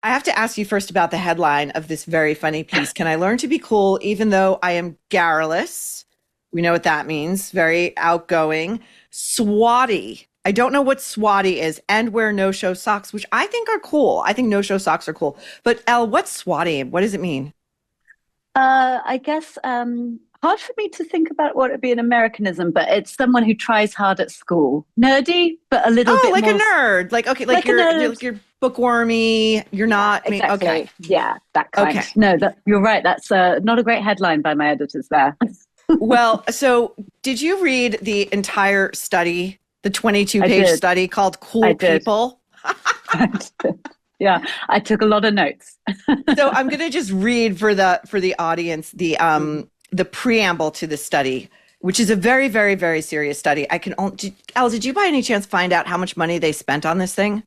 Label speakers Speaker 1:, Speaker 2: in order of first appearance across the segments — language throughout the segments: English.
Speaker 1: I have to ask you first about the headline of this very funny piece. Can I learn to be cool even though I am garrulous? We know what that means. Very outgoing. Swatty. I don't know what swatty is, and wear no-show socks, which I think are cool. I think no-show socks are cool. But Elle, what's swatty? What does it mean?
Speaker 2: I guess hard for me to think about what would be an Americanism, but it's someone who tries hard at school. Nerdy, but a little
Speaker 1: Oh,
Speaker 2: bit
Speaker 1: like a
Speaker 2: more
Speaker 1: nerd. Like okay, like
Speaker 2: like a
Speaker 1: you're
Speaker 2: nerd.
Speaker 1: like you're bookwormy. You're
Speaker 2: Yeah,
Speaker 1: not. I mean, okay,
Speaker 2: exactly. Yeah, that
Speaker 1: okay.
Speaker 2: kind. No, you're right. That's not a great headline by my editors there.
Speaker 1: Well, so did you read the entire study, the 22
Speaker 2: I
Speaker 1: page
Speaker 2: did.
Speaker 1: study called
Speaker 2: I
Speaker 1: Cool
Speaker 2: did.
Speaker 1: People?
Speaker 2: I did. Yeah, I took a lot of notes.
Speaker 1: So I'm going to just read for the audience
Speaker 2: Mhm.
Speaker 1: the preamble to the study, which is a very very very serious study. I can only Elle, did you by any chance find out how much money they spent on this thing?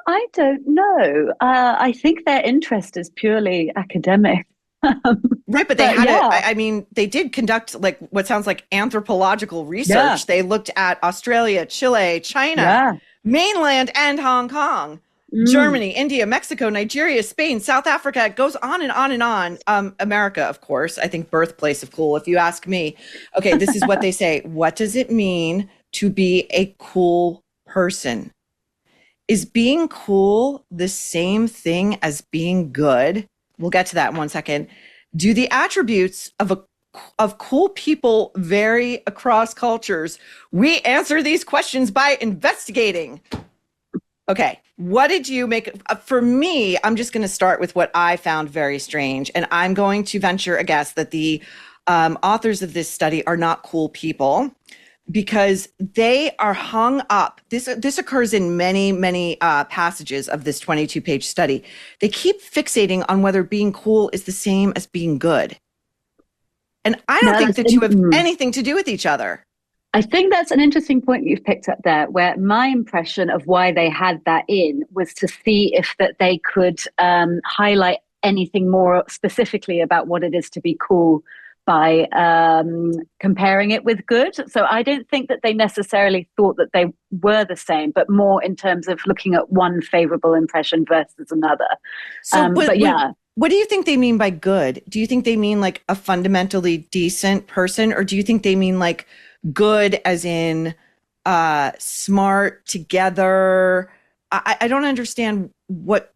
Speaker 2: I don't know. I think their interest is purely academic. Um,
Speaker 1: Right, but they
Speaker 2: but
Speaker 1: had
Speaker 2: yeah,
Speaker 1: I mean, they did conduct like what sounds like anthropological
Speaker 2: yeah,
Speaker 1: research. They looked at Australia, Chile, China,
Speaker 2: yeah.
Speaker 1: mainland and Hong Kong,
Speaker 2: Mm.
Speaker 1: Germany, India, Mexico, Nigeria, Spain, South Africa. It goes on and on and on. America, of course, I think birthplace of cool, if you ask me. Okay, this is what they say. What does it mean to be a cool person? Is being cool the same thing as being good? We'll get to that in one second. Do the attributes of cool people vary across cultures? We answer these questions by investigating. Okay, what did you make? For me, I'm just going to start with what I found very strange, and I'm going to venture a guess that the authors of this study are not cool people because they are hung up. This occurs in many passages of this 22 page study. They keep fixating on whether being cool is the same as being good, and I don't
Speaker 2: No,
Speaker 1: think the two have anything to do with each other.
Speaker 2: I think that's an interesting point you've picked up there, where my impression of why they had that in was to see if that they could highlight anything more specifically about what it is to be cool by comparing it with good. So I don't think that they necessarily thought that they were the same, but more in terms of looking at one favorable impression versus another.
Speaker 1: So,
Speaker 2: But yeah,
Speaker 1: what do you think they mean by good? Do you think they mean like a fundamentally decent person, or do you think they mean like good as in smart, together? I don't understand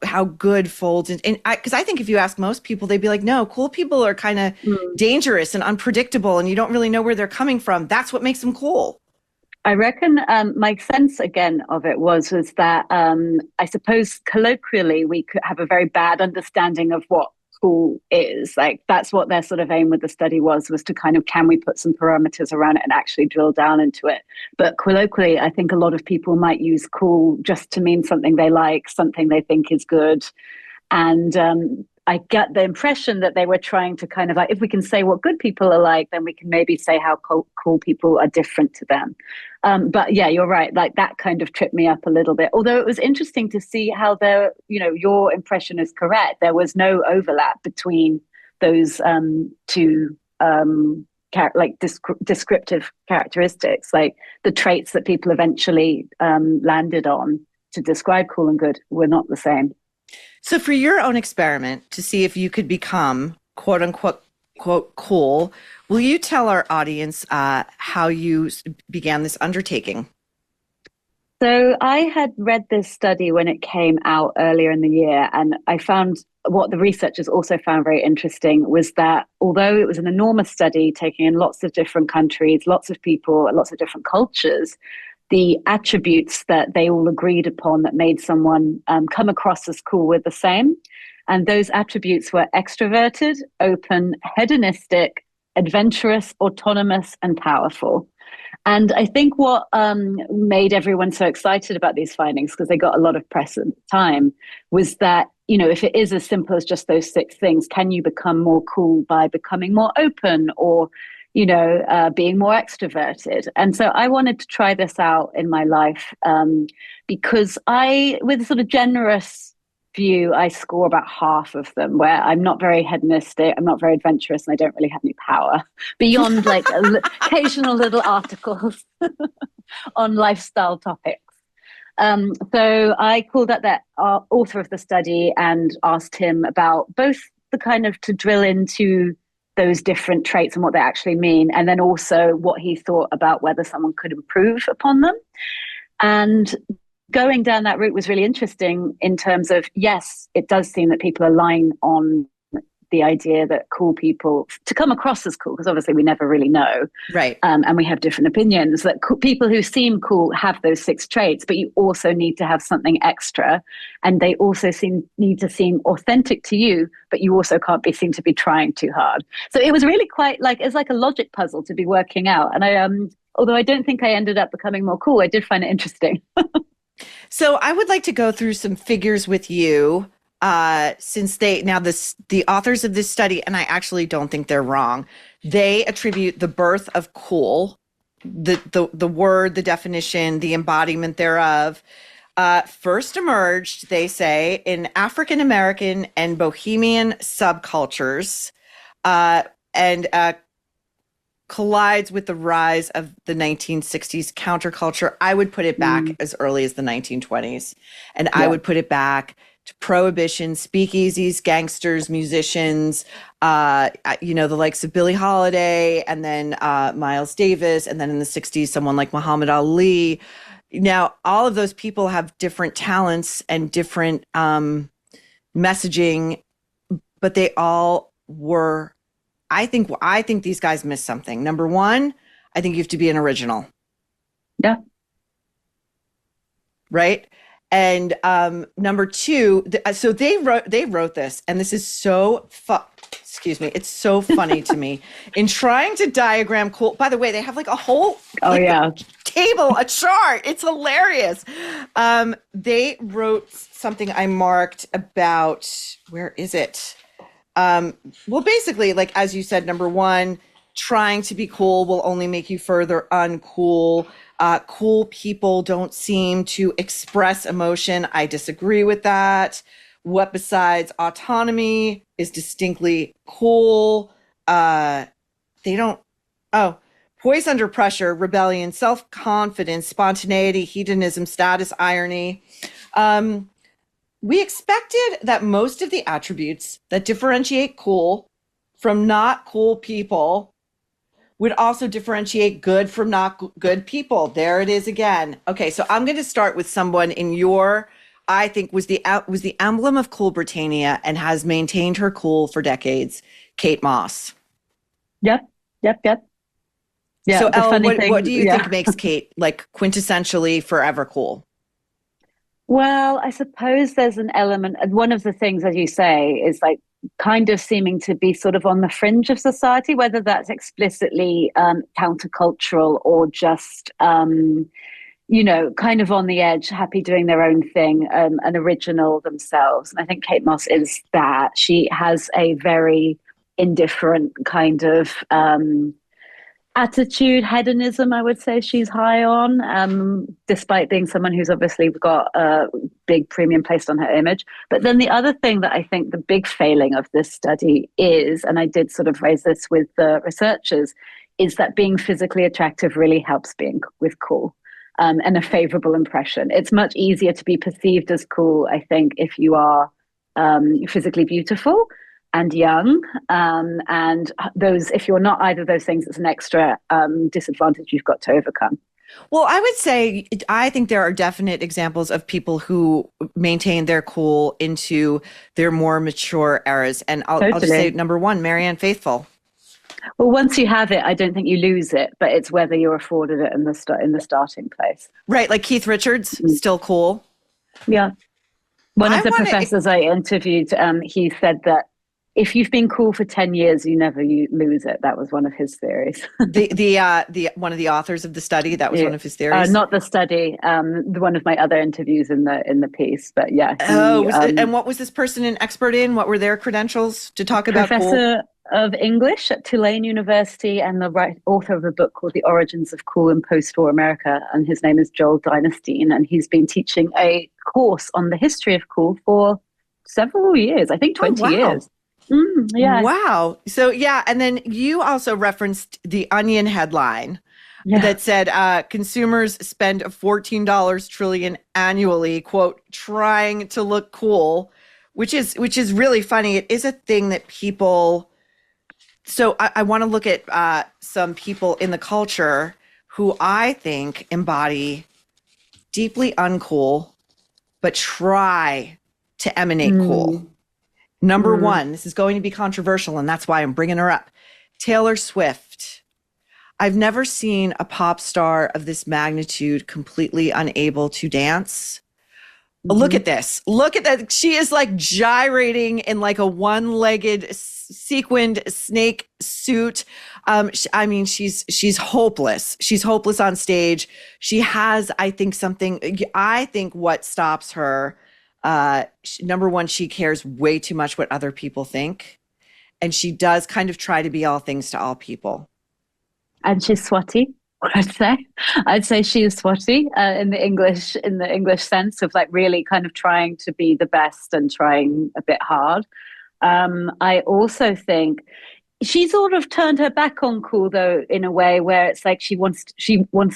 Speaker 1: how good folds in, and because I think if you ask most people, they'd be like, no, cool people are kind of
Speaker 2: mm,
Speaker 1: dangerous and unpredictable, and you don't really know where they're coming from. That's what makes them cool.
Speaker 2: I reckon my sense again of it was that I suppose colloquially we could have a very bad understanding of what cool is. Like that's what their sort of aim with the study was to kind of can we put some parameters around it and actually drill down into it. But colloquially, I think a lot of people might use cool just to mean something they like, something they think is good. And I get the impression that they were trying to kind of like, if we can say what good people are like, then we can maybe say how cool people are different to them. But yeah, you're right. Like that kind of tripped me up a little bit. Although it was interesting to see how your impression is correct. There was no overlap between those two descriptive characteristics, like the traits that people eventually landed on to describe cool and good were not the same.
Speaker 1: So, for your own experiment to see if you could become quote unquote quote cool, will you tell our audience how you began this undertaking?
Speaker 2: So I had read this study when it came out earlier in the year, and I found what the researchers also found very interesting was that although it was an enormous study taking in lots of different countries, lots of people, lots of different cultures, the attributes that they all agreed upon that made someone come across as cool were the same. And those attributes were extroverted, open, hedonistic, adventurous, autonomous, and powerful. And I think what made everyone so excited about these findings, because they got a lot of press at the time, was that, if it is as simple as just those six things, can you become more cool by becoming more open or, being more extroverted? And so I wanted to try this out in my life because with a sort of generous view, I score about half of them, where I'm not very hedonistic, I'm not very adventurous, and I don't really have any power beyond like occasional little articles on lifestyle topics. So I called up that author of the study and asked him about both the kind of to drill into those different traits and what they actually mean, and then also what he thought about whether someone could improve upon them. And going down that route was really interesting in terms of, yes, it does seem that people align on the idea that cool people, to come across as cool, because obviously we never really know,
Speaker 1: Right.
Speaker 2: and we have different opinions, that people who seem cool have those 6 traits, but you also need to have something extra, and they also need to seem authentic to you, but you also can't seem to be trying too hard. So it was really quite like, it's like a logic puzzle to be working out. And I although I don't think I ended up becoming more cool, I did find it interesting.
Speaker 1: So I would like to go through some figures with you, since the authors of this study, and I actually don't think they're wrong, they attribute the birth of cool, the word, the definition, the embodiment thereof, first emerged, they say, in African American and Bohemian subcultures, and collides with the rise of the 1960s counterculture. I would put it back as early as the 1920s, and I would put it back to prohibition, speakeasies, gangsters, musicians, the likes of Billie Holiday, and then Miles Davis, and then in the 60s, someone like Muhammad Ali. Now, all of those people have different talents and different messaging, but they all were, I think these guys missed something. Number one, I think you have to be an original.
Speaker 2: Yeah.
Speaker 1: Right? And number two, so they wrote this, and this is so it's so funny to me. In trying to diagram cool, by the way, they have like a whole table, a chart. It's hilarious. They wrote something I marked about, where is it? Well, basically, like, as you said, number one, trying to be cool will only make you further uncool. Cool people don't seem to express emotion. I disagree with that. What besides autonomy is distinctly cool? They don't. Oh, poise under pressure, rebellion, self-confidence, spontaneity, hedonism, status, irony. We expected that most of the attributes that differentiate cool from not cool people would also differentiate good from not good people. There it is again. Okay, so I'm going to start with someone in your, I think was the emblem of cool Britannia and has maintained her cool for decades, Kate Moss.
Speaker 2: Yep. Yeah.
Speaker 1: So Elle, what do you think makes Kate like quintessentially forever cool?
Speaker 2: Well, I suppose there's an element, and one of the things, as you say, is like kind of seeming to be sort of on the fringe of society, whether that's explicitly countercultural or just, kind of on the edge, happy doing their own thing, an original themselves. And I think Kate Moss is that. She has a very indifferent kind of attitude, hedonism, I would say she's high on, despite being someone who's obviously got a big premium placed on her image. But then the other thing that I think the big failing of this study is, and I did sort of raise this with the researchers, is that being physically attractive really helps being with cool, and a favorable impression. It's much easier to be perceived as cool, I think, if you are physically beautiful and young, and those, if you're not either of those things, it's an extra disadvantage you've got to overcome.
Speaker 1: Well, I would say, I think there are definite examples of people who maintain their cool into their more mature eras. And I'll just say, number one, Marianne Faithfull.
Speaker 2: Well, once you have it, I don't think you lose it, but it's whether you're afforded it in the starting place.
Speaker 1: Right, like Keith Richards, still cool.
Speaker 2: Yeah. One of the professors I interviewed, he said that if you've been cool for 10 years, you never lose it. That was one of his theories.
Speaker 1: the one of the authors of the study, that was one of his theories?
Speaker 2: Not the study, one of my other interviews in the piece, but yeah.
Speaker 1: And what was this person an expert in? What were their credentials to talk about
Speaker 2: Professor of English at Tulane University and the author of a book called The Origins of Cool in Post-War America, and his name is Joel Dynastine, and he's been teaching a course on the history of cool for several years, I think 20 years. Yeah.
Speaker 1: Wow. So yeah, and then you also referenced the Onion headline,
Speaker 2: Yeah.
Speaker 1: that said consumers spend $14 trillion annually, quote, trying to look cool, which is really funny. It is a thing that people. So I want to look at some people in the culture who I think embody deeply uncool, but try to emanate cool.
Speaker 2: Mm,
Speaker 1: Number
Speaker 2: mm.
Speaker 1: one, this is going to be controversial, and that's why I'm bringing her up. Taylor Swift. I've never seen a pop star of this magnitude completely unable to dance. Look
Speaker 2: Hmm.
Speaker 1: at this. Look at that. She is like gyrating in like a one-legged sequined snake suit. I mean, she's hopeless. She's hopeless on stage. She has, I think, something. I think what stops her. Number one, she cares way too much what other people think, and she does kind of try to be all things to all people.
Speaker 2: And she's Swati. I'd say she is Swati in the English sense of like really kind of trying to be the best and trying a bit hard. I also think she sort of turned her back on cool though in a way where it's like she wants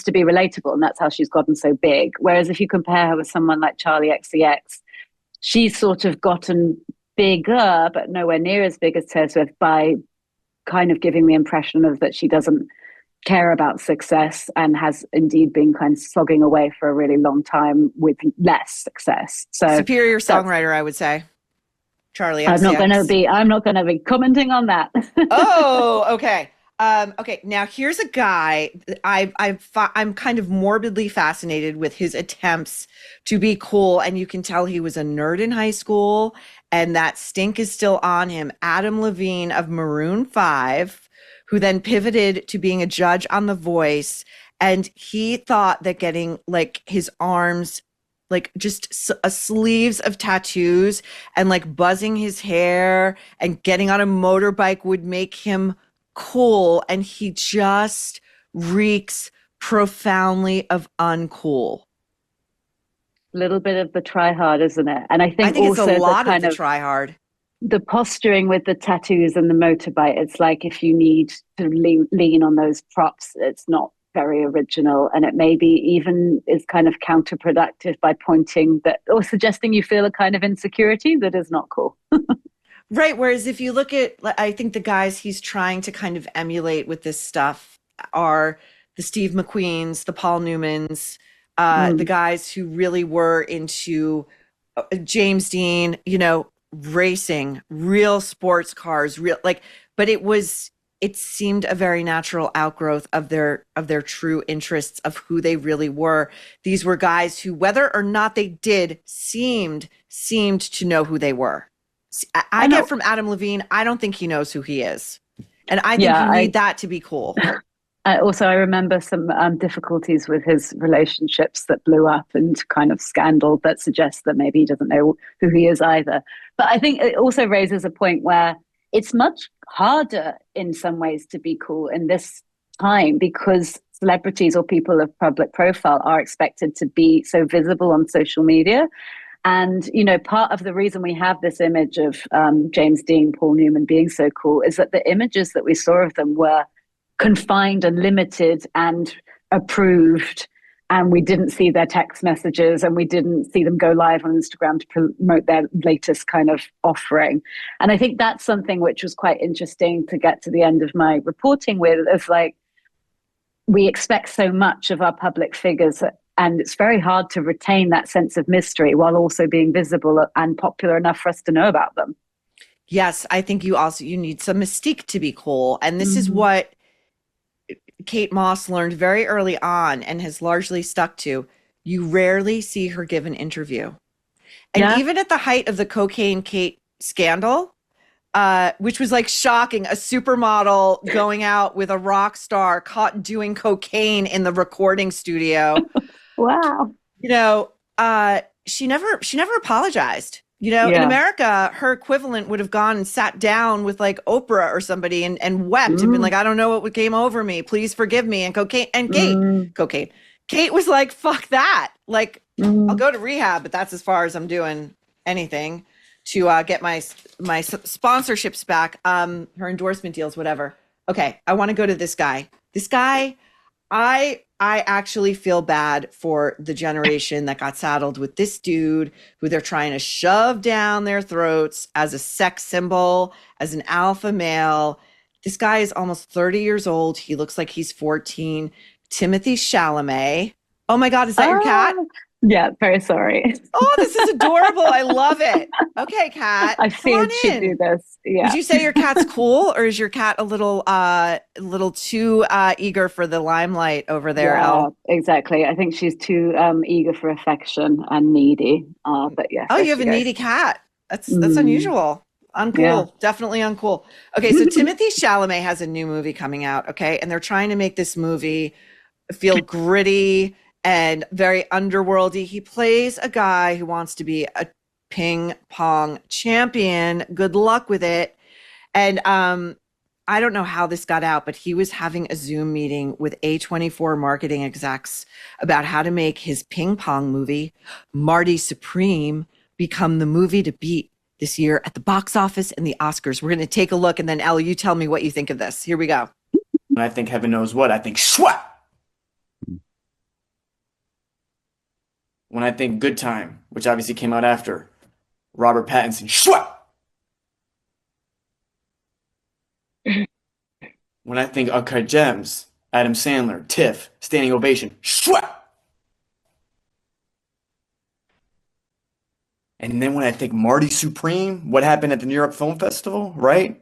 Speaker 2: to be relatable, and that's how she's gotten so big. Whereas if you compare her with someone like Charlie XCX, she's sort of gotten bigger, but nowhere near as big as Taylor Swift by kind of giving the impression of that she doesn't care about success and has indeed been kind of slogging away for a really long time with less success. So
Speaker 1: Superior
Speaker 2: that's
Speaker 1: songwriter, I would say. Charlie
Speaker 2: I'm not going to
Speaker 1: XCX.
Speaker 2: be I'm not going to be commenting on that.
Speaker 1: Oh, okay. Okay. Now here's a guy. I'm kind of morbidly fascinated with his attempts to be cool, and you can tell he was a nerd in high school, and that stink is still on him. Adam Levine of Maroon 5, who then pivoted to being a judge on The Voice, and he thought that getting like his arms like just sleeves of tattoos and like buzzing his hair and getting on a motorbike would make him cool. And he just reeks profoundly of uncool.
Speaker 2: Little bit of the try hard, isn't it? And I
Speaker 1: I
Speaker 2: think
Speaker 1: think it's a
Speaker 2: also the
Speaker 1: lot of
Speaker 2: kind
Speaker 1: the
Speaker 2: of
Speaker 1: try hard.
Speaker 2: the posturing with the tattoos and the motorbike, it's like if you need to lean on those props, it's not very original. And it maybe even is kind of counterproductive by pointing that or suggesting you feel a kind of insecurity that is not cool.
Speaker 1: Right. Whereas if you look at, I think the guys he's trying to kind of emulate with this stuff are the Steve McQueens, the Paul Newmans, the
Speaker 2: Mm.
Speaker 1: guys who really were into James Dean, racing, real sports cars, real like, but it seemed a very natural outgrowth of their true interests of who they really were. These were guys who, whether or not they did, seemed to know who they were. I
Speaker 2: I
Speaker 1: get
Speaker 2: know.
Speaker 1: from Adam Levine, I don't think he knows who he is. And I think
Speaker 2: Yeah,
Speaker 1: you need that to be cool.
Speaker 2: I remember some difficulties with his relationships that blew up and kind of scandal that suggests that maybe he doesn't know who he is either. But I think it also raises a point where it's much harder in some ways to be cool in this time because celebrities or people of public profile are expected to be so visible on social media. And, part of the reason we have this image of James Dean, Paul Newman being so cool is that the images that we saw of them were confined and limited and approved. And we didn't see their text messages and we didn't see them go live on Instagram to promote their latest kind of offering. And I think that's something which was quite interesting to get to the end of my reporting with. Is like, we expect so much of our public figures, and it's very hard to retain that sense of mystery while also being visible and popular enough for us to know about them.
Speaker 1: Yes, I think you need some mystique to be cool. And this is
Speaker 2: Mm-hmm.
Speaker 1: what Kate Moss learned very early on and has largely stuck to. You rarely see her give an interview. And
Speaker 2: Yeah.
Speaker 1: even at the height of the Cocaine Kate scandal, which was like shocking, a supermodel going out with a rock star caught doing cocaine in the recording studio.
Speaker 2: Wow.
Speaker 1: You know, she never apologized. In
Speaker 2: Yeah.
Speaker 1: America, her equivalent would have gone and sat down with like Oprah or somebody and wept and been
Speaker 2: Mm,
Speaker 1: like, I don't know what came over me. Please forgive me. And
Speaker 2: mm,
Speaker 1: cocaine. Kate was like, fuck that. Like, I'll
Speaker 2: mm.
Speaker 1: go to rehab, but that's as far as I'm doing anything to get my sponsorships back, her endorsement deals, whatever. Okay, I want to go to this guy. This guy, I actually feel bad for the generation that got saddled with this dude who they're trying to shove down their throats as a sex symbol, as an alpha male. This guy is almost 30 years old. He looks like he's 14. Timothy Chalamet. Oh my God, is that your cat?
Speaker 2: Oh, yeah, very sorry.
Speaker 1: Oh, this is adorable. I love it. Okay, cat,
Speaker 2: I
Speaker 1: come on
Speaker 2: feared she'd do
Speaker 1: in.
Speaker 2: this.
Speaker 1: Would
Speaker 2: Yeah.
Speaker 1: you say your cat's cool, or is your cat a little too eager for the limelight over there,
Speaker 2: Yeah,
Speaker 1: Elle?
Speaker 2: exactly. I think she's too eager for affection and needy. But yes,
Speaker 1: Oh,
Speaker 2: there
Speaker 1: you have
Speaker 2: she
Speaker 1: a
Speaker 2: goes.
Speaker 1: needy cat. That's
Speaker 2: Mm,
Speaker 1: unusual.
Speaker 2: yeah.
Speaker 1: Uncool. Definitely uncool. Okay, so Timothy Chalamet has a new movie coming out, okay? And they're trying to make this movie feel gritty and very underworldy. He plays a guy who wants to be a ping pong champion. Good luck with it. And I don't know how this got out, but he was having a Zoom meeting with A24 marketing execs about how to make his ping pong movie, Marty Supreme, become the movie to beat this year at the box office and the Oscars. We're going to take a look, and then Elle, you tell me what you think of this. Here we go.
Speaker 3: When I think heaven knows what, I think schwa. When I think Good Time, which obviously came out after, Robert Pattinson, schwa. When I think Uncut Gems, Adam Sandler, Tiff, standing ovation, schwa. And then when I think Marty Supreme, what happened at the New York Film Festival, right?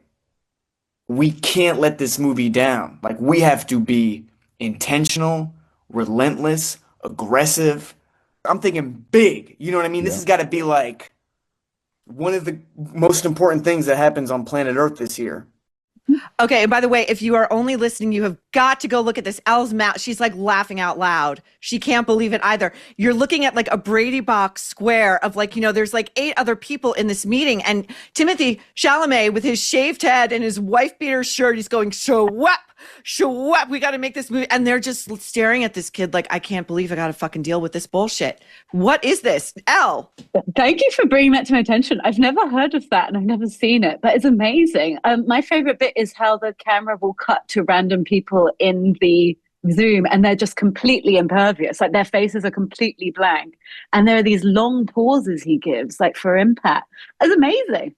Speaker 3: We can't let this movie down. Like, we have to be intentional, relentless, aggressive. I'm thinking big. You know what I mean? This has got to be like one of the most important things that happens on planet Earth this year.
Speaker 1: Okay, and by the way, if you are only listening, you have got to go look at this. Elle's mouth. She's like laughing out loud. She can't believe it either. You're looking at like a Brady box square of like, there's like 8 other people in this meeting. And Timothy Chalamet with his shaved head and his wife beater shirt, he's going, shawap, we got to make this movie. And they're just staring at this kid like, I can't believe I got to fucking deal with this bullshit. What is this? Elle?
Speaker 2: Thank you for bringing that to my attention. I've never heard of that and I've never seen it, but it's amazing. My favorite bit is how the camera will cut to random people in the Zoom and they're just completely impervious. Like their faces are completely blank. And there are these long pauses he gives, like for impact. It's amazing.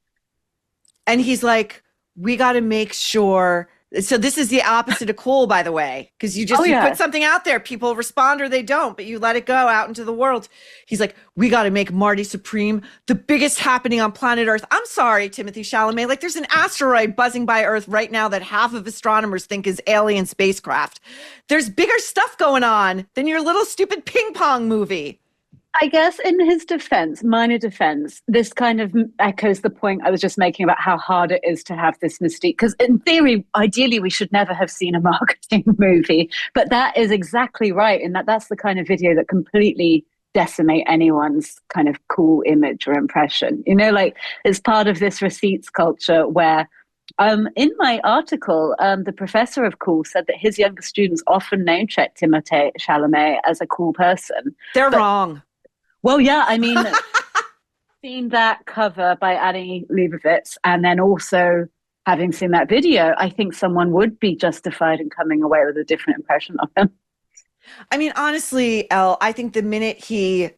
Speaker 1: And he's like, we got to make sure. So this is the opposite of cool, by the way, because you put something out there, people respond or they don't, but you let it go out into the world. He's like, we got to make Marty Supreme the biggest happening on planet Earth. I'm sorry, Timothy Chalamet. Like there's an asteroid buzzing by Earth right now that half of astronomers think is alien spacecraft. There's bigger stuff going on than your little stupid ping pong movie.
Speaker 2: I guess in his defense, minor defense, this kind of echoes the point I was just making about how hard it is to have this mystique. Because in theory, ideally, we should never have seen a marketing movie. But that is exactly right. In that's the kind of video that completely decimate anyone's kind of cool image or impression. Like it's part of this receipts culture where in my article, the professor of cool said that his younger students often name check Timothée Chalamet as a cool person.
Speaker 1: They're wrong.
Speaker 2: Well, yeah, I mean, seen that cover by Annie Leibovitz and then also having seen that video, I think someone would be justified in coming away with a different impression of him.
Speaker 1: I mean, honestly, Elle, I think the minute he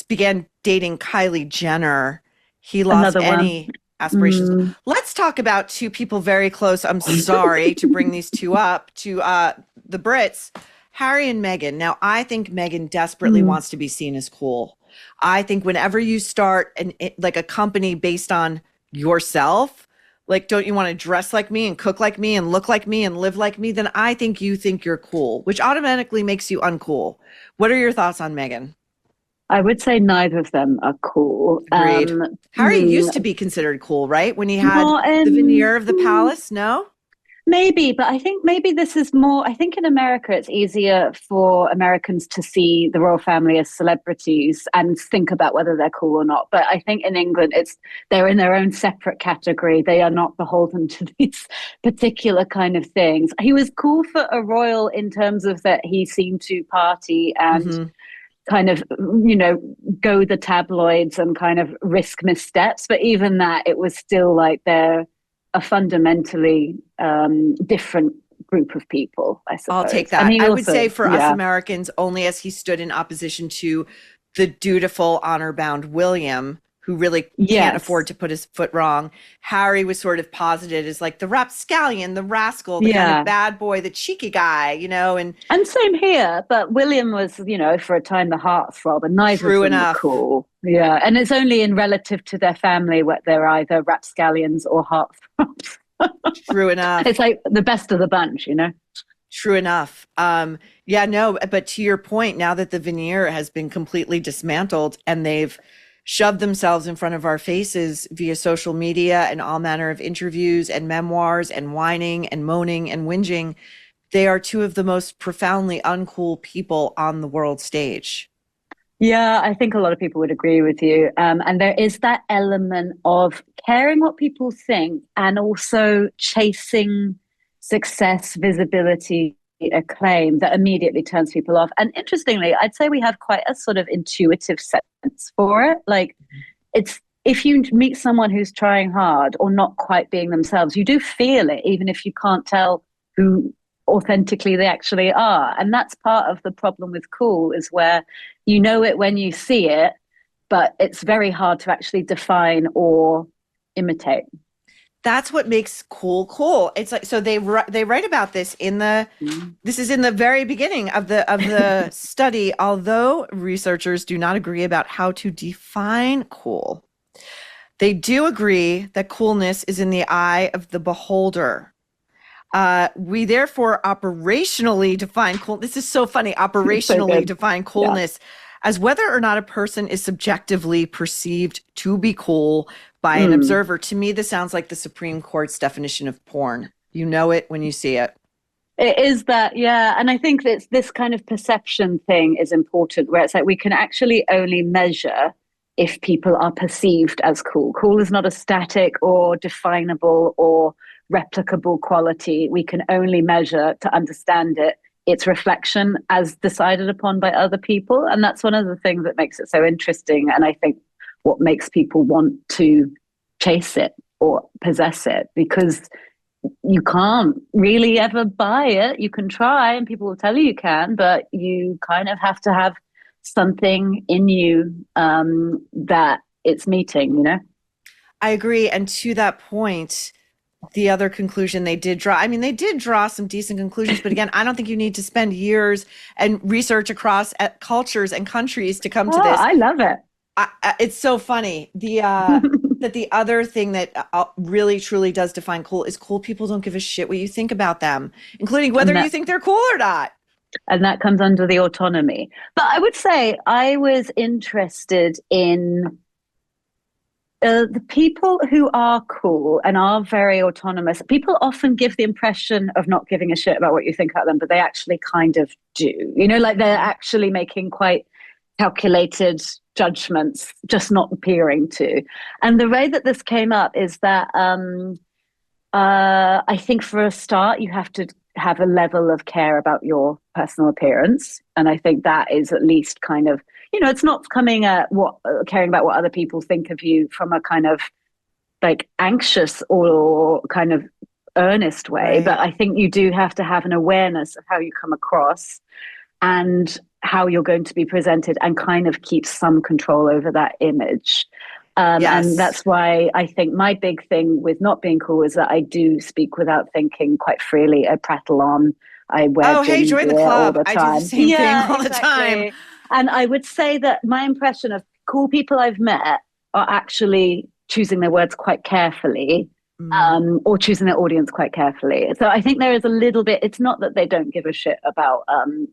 Speaker 1: began dating Kylie Jenner, he lost any aspirations. Let's talk about 2 people very close. I'm sorry to bring these 2 up to the Brits. Harry and Meghan. Now, I think Meghan desperately wants to be seen as cool. I think whenever you start like a company based on yourself, like, don't you want to dress like me and cook like me and look like me and live like me? Then I think you think you're cool, which automatically makes you uncool. What are your thoughts on Meghan?
Speaker 2: I would say neither of them are cool.
Speaker 1: Agreed. Harry used to be considered cool, right? When he had the veneer of the palace, no?
Speaker 2: Maybe, but I think maybe this is more, I think in America, it's easier for Americans to see the royal family as celebrities and think about whether they're cool or not. But I think in England, they're in their own separate category. They are not beholden to these particular kind of things. He was cool for a royal in terms of that he seemed to party and kind of, go the tabloids and kind of risk missteps. But even that, it was still like they're a fundamentally different group of people, I suppose.
Speaker 1: I'll take that.
Speaker 2: And he
Speaker 1: I would
Speaker 2: also,
Speaker 1: say for us Americans, only as he stood in opposition to the dutiful, honor-bound William, who really can't afford to put his foot wrong. Harry was sort of posited as like the rapscallion, the rascal, the kind of bad boy, the cheeky guy, you know. And
Speaker 2: same here, but William was, you know, for a time the heartthrob, and neither of them were cool. Yeah, and it's only in relative to their family where they're either rapscallions or heartthrobs.
Speaker 1: True enough.
Speaker 2: It's like the best of the bunch, you know.
Speaker 1: True enough. Yeah, no, but to your point, now that the veneer has been completely dismantled and they've shoved themselves in front of our faces via social media and all manner of interviews and memoirs and whining and moaning and whinging, they are two of the most profoundly uncool people on the world stage.
Speaker 2: Yeah, I think a lot of people would agree with you. And there is that element of caring what people think and also chasing success, visibility, acclaim that immediately turns people off. And interestingly, I'd say we have quite a sort of intuitive sense for it. Like, it's, if you meet someone who's trying hard or not quite being themselves, you do feel it, even if you can't tell who authentically they actually are. And that's part of the problem with cool, is where you know it when you see it, but it's very hard to actually define or imitate.
Speaker 1: That's what makes cool. It's like, so they write about this in the, this is in the very beginning of the study. Although researchers do not agree about how to define cool, they do agree that coolness is in the eye of the beholder. We therefore operationally define cool. This is so funny. Operationally define coolness as whether or not a person is subjectively perceived to be cool by an observer. To me, this sounds like the Supreme Court's definition of porn. You know it when you see it.
Speaker 2: It is that, yeah. And I think that this kind of perception thing is important, where it's like we can actually only measure if people are perceived as cool. Cool is not a static or definable or replicable quality. We can only measure to understand it, its reflection as decided upon by other people. And that's one of the things that makes it so interesting. And I think what makes people want to chase it or possess it, because you can't really ever buy it. You can try and people will tell you can, but you kind of have to have something in you that it's meeting, you know?
Speaker 1: I agree. And to that point, the other conclusion they did draw, I mean, they did draw some decent conclusions, but again, I don't think you need to spend years and research across cultures and countries to come to this.
Speaker 2: I love it.
Speaker 1: It's so funny. That the other thing that really truly does define cool is cool people don't give a shit what you think about them, including whether you think they're cool or not.
Speaker 2: And that comes under the autonomy. But I would say I was interested in the people who are cool and are very autonomous. People often give the impression of not giving a shit about what you think about them, but they actually kind of do. You know, like they're actually making quite calculated judgments, just not appearing to. And the way that this came up is that I think for a start, you have to have a level of care about your personal appearance. And I think that is at least kind of, you know, it's not coming at caring about what other people think of you from a kind of like anxious or kind of earnest way.
Speaker 1: Right.
Speaker 2: But I think you do have to have an awareness of how you come across and how you're going to be presented, and kind of keep some control over that image.
Speaker 1: Yes.
Speaker 2: And that's why I think my big thing with not being cool is that I do speak without thinking quite freely. I prattle on. I wear
Speaker 1: hey, join the club. I do the same thing all the time.
Speaker 2: And I would say that my impression of cool people I've met are actually choosing their words quite carefully. Or choosing their audience quite carefully. So I think there is a little bit, it's not that they don't give a shit about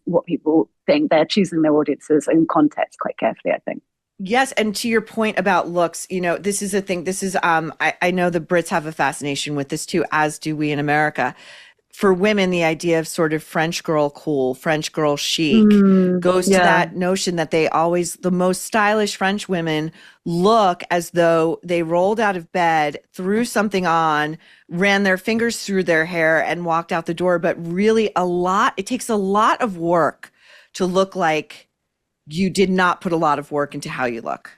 Speaker 2: what people think. They're choosing their audiences in context quite carefully, I think.
Speaker 1: Yes. And to your point about looks, you know, this is a thing. This is, I know the Brits have a fascination with this too, as do we in America. For women, the idea of sort of French girl cool, French girl chic goes to that notion that the most stylish French women look as though they rolled out of bed, threw something on, ran their fingers through their hair and walked out the door. But really it takes a lot of work to look like you did not put a lot of work into how you look.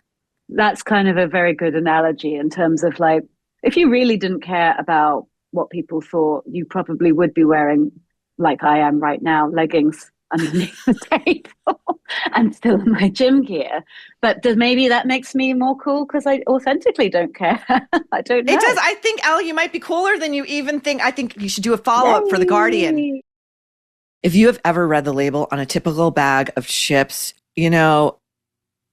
Speaker 2: That's kind of a very good analogy in terms of like, if you really didn't care about what people thought, you probably would be wearing, like I am right now, leggings underneath the table and still in my gym gear. But maybe that makes me more cool because I authentically don't care. I don't know.
Speaker 1: It does. I think, Elle, you might be cooler than you even think. I think you should do a follow-up for The Guardian. If you have ever read the label on a typical bag of chips, you know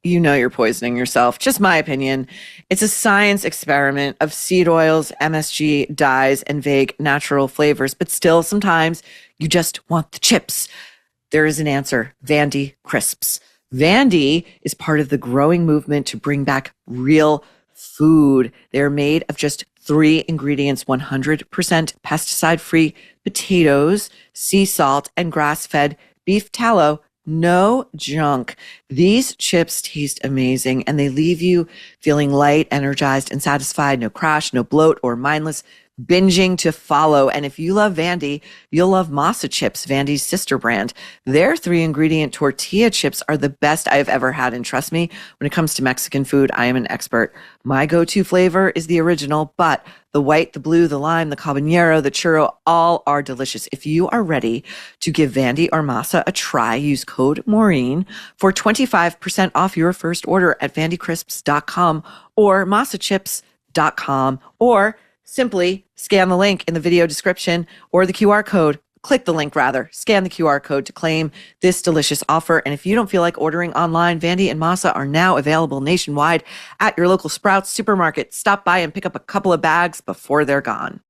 Speaker 1: you're poisoning yourself. Just my opinion. It's a science experiment of seed oils, MSG, dyes, and vague natural flavors. But still, sometimes you just want the chips. There is an answer. Vandy Crisps. Vandy is part of the growing movement to bring back real food. They're made of just 3 ingredients: 100% pesticide-free potatoes, sea salt, and grass-fed beef tallow. No junk. These chips taste amazing, and they leave you feeling light, energized, and satisfied. No crash, no bloat, or mindless binging to follow. And if you love Vandy, you'll love Masa Chips, Vandy's sister brand. Their 3-ingredient tortilla chips are the best I've ever had. And trust me, when it comes to Mexican food, I am an expert. My go-to flavor is the original, but the white, the blue, the lime, the habanero, the churro, all are delicious. If you are ready to give Vandy or Masa a try, use code Maureen for 25% off your first order at vandycrisps.com or masachips.com, or simply scan the link in the video description or the QR code. Click the link rather. Scan the QR code to claim this delicious offer. And if you don't feel like ordering online, Vandy and Masa are now available nationwide at your local Sprouts supermarket. Stop by and pick up a couple of bags before they're gone.